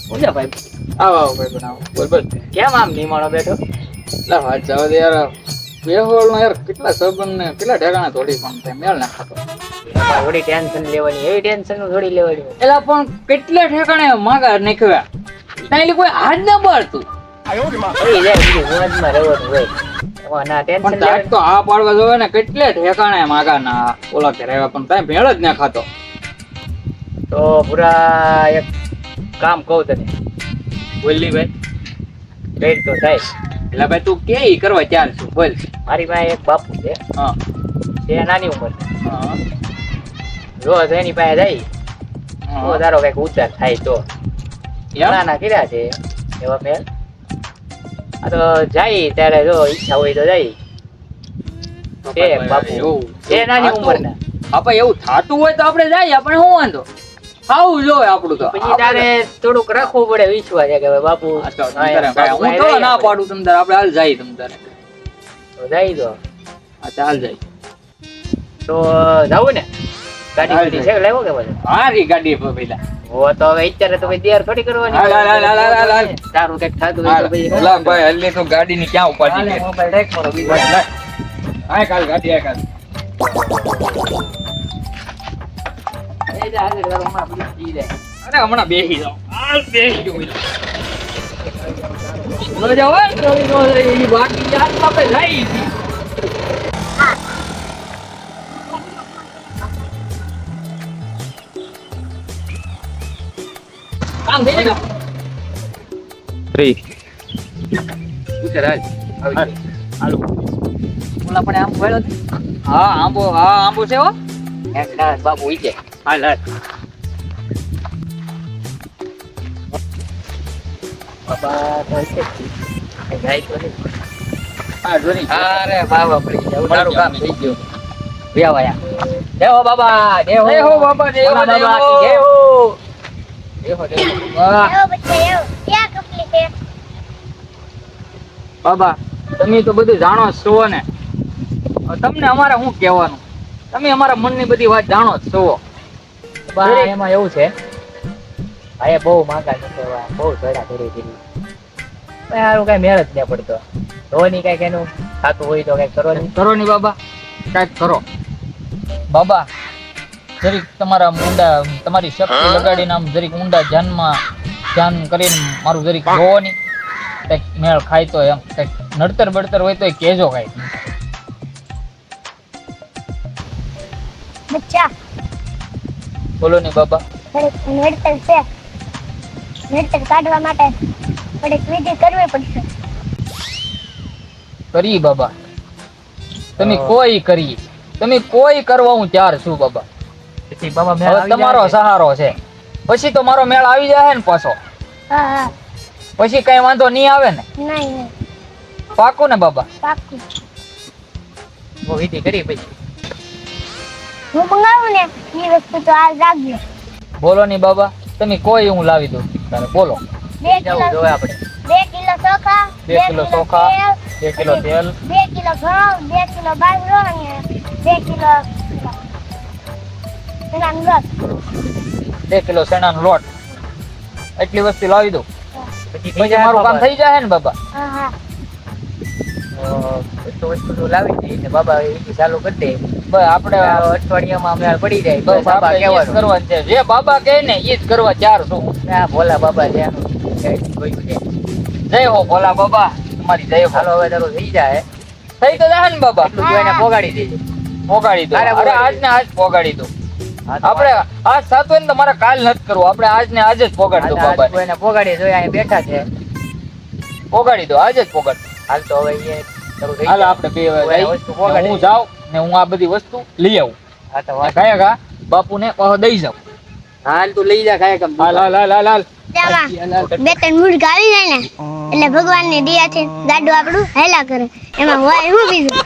બોલ્યા ભાઈ. આવો ભાઈ બનાવો. બોલ. કેમ આમ નિમાણો બેઠો? લા વાત જવા દે યાર. બેહોળ નો યાર કેટલા સંબંધ ને કેટલા ઠેકાણા થોડી પણ તે મેળ ના ખાતો. થોડી ટેન્શન લેવાની, એવી ટેન્શન થોડી લેવાની. એલા પણ કેટલા ઠેકાણે માગા નીકળ્યા. તાઈલી કોઈ હાથ ના બળતું. એ જાય બીજું મોજમાં રહેવાનું હોય. એમાં ના ટેન્શન પણ તાક તો આ પાડવા જોવે ને કેટલે ઠેકાણે માગા ના ઓલા ઘરે આવ્યા પણ તાઈ ભેળ જ ના ખાતો. તો પૂરા એક કામ કહું તને. બોલી ભાઈ. રેડ તો થાય. એટલે ભાઈ તું કે ઈ કરવા ત્યાર છું બોલ. મારી પાસે એક બાપુ છે. હા તે નાની ઉંમર. હા રોજ એની પાસે જાય તો તારો કઈક ઉતાર થાય તો. નાના કર્યા છે એવા મેલ. આ તો જાય ત્યારે જો ઈચ્છા હોય તો જાય. તે બાપુ તે નાની ઉંમરના. આપણે એવું થાતું હોય તો આપણે જાય આપણે શું વાંધો. ખાવું જોઈએ આપણું તો. પછી તારે થોડુંક રાખવું પડે વિશ્વાસ કે ભાઈ બાપુ હું તો ના પાડું તમ તારે આપણે હાલ જાય તમ તારે. તો જાય તો હા ચાલ જાય. તો જાવું ને ગાડી છે લેવો કે બધે. હારી ગાડી પેલા હો તો હવે અત્યારે તો ભાઈ તૈયાર થોડી કરવાની. હાલ. તારું કઈક થાતું હોય તો ભાઈ ઓલા ભાઈ હલ્લી તો ગાડી ની ક્યાં ઉપાડી છે. મોબાઈલ રેક મારો બીજો. હા કાલ ગાડી આ કાલ. એ જા આગળ તારો હમણાં બીજી ઈ જાય. અરે હમણાં બેસી જાઓ. હાલ બેસી જાઓ. નો જવાય તો ઈ બાકી જાત આપણે જઈ છી. કામ થઈ ગયું. ફ્રી ઉતર હાલ. આવી હાલો. ઓલા પણ આમ ભળ્યો છે. હા આંબો છે હો. એક ના બાપુ ઈ જાય. હાલ. બાબા તો ઈ છે જાય તો નહીં. હા જોની. અરે બાબા પડી જાય. તારું કામ થઈ ગયું. વ્યાવાયા દેહો બાબા દેહો બાબા દેહો બાબા દેહો બાબા તમે તો બધું જાણો જ છો ને. તમને અમારે શું કહેવાનું. તમે અમારા મનની બધી વાત જાણો જ છો. બા એમાં એવું છે ભાઈ બહુ માંગા છે બહુ ધડા ધરી ધરી સારું કઈ મેળ જ ન પડતો. ધોની કઈક એનું થતું હોય તો કઈક કરવાની. કરો ની બાબા કઈક કરો. બાબા જરીક તમારા ઊંડા તમારી શક્તિ લગાડીને આમ જરીક ઊંડા ધ્યાન કરીને મારું જરીક જોવો ની. કઈક મેળ ખાય તો એમ કઈક નડતર બડતર હોય તો કહેજો કઈક. બચ્ચા બોલો ની બાબા. નડતર કાઢવા માટે થોડીક વિધિ કરવી પડશે. કરી બાબા. તમે કોઈ કરવા હું ત્યાર છું બાબા. પછી બાબા મેળ હવે આવી તમારો જાય છે. સહારો છે. પછી તો મારો મેળ આવી જાય ને પાછો. હા પછી કઈ વાંધો નહીં આવે ને. નહીં પાકું ને બાબા. પાક્કું. બહુ વિધિ કરી પછી હું મંગાવું ને એ વસ્તુ તો હાલ રાખજો. બોલો ની બાબા. તમે કોઈ હું લાવી દઉં તારે બોલો. 2 કિલો જવું જોઈએ આપણે. 2 કિલો ચોખા 2 કિલો ચોખા 2 કિલો તેલ 2 કિલો ઘઉં 2 કિલો બાજરો અને 2 કિલો ચણાનો લોટ. 2 કિલો ચણાનો લોટ. એટલી વસ્તુ લાવી દઉં. પછી મારું કામ થઈ જાય ને બાબા. હા વસ્તુ લાવી દઈએ ને બાબા વિધિ ચાલુ કરી દે. બસ આપણે અઠવાડિયામાં મેળ પડી જાય. બસ બસ બાબા આપણે ઈ જ કહેવાનું. કરવાનું છે. જે બાબા કહે ને ઈ જ કરવા ત્યાર છું. આ ભોલા બાબા છે એનું જોયું છે. જય હો ભોલા બાબા. તમારી જય હો. હાલો હવે તારું થઈ જાય. થઈ તો જાય ને બાબા. એટલું જોઈને પોગાડી દેજે. પોગાડી દો. અરે અરે આજ ને આજ પોગાડી દો. હા તો આપણે આજ સાત હોય ને તો મારે કાલ નથી કરવું. આપણે આજ ને આજ જ પોગાડી દો હાલ બાબા. કોઈને પોગાડી જોઈએ અહીંયા બેઠા છે. પોગાડી દો આજ જ પોગાડી દો. હાલ તો હવે એ તારું થઈ હાલ જાય. આપણે બે કોઈ જઈ. વસ્તુ પોગાડી હું જાઉં ને હું આ બધી વસ્તુ લઈ આવું. હા તો વાત. કયા બાપુને પાછો દઈ જાઉં. હાલ તું લઈ જા કાંઈ કમ. હાલ. ચામાં 2-3 મુર્ગ આવી જાય ને એટલે ભગવાન ની દયા છે ગાડું આપણું હેલા કરે. એમાં હોય હું બીજું.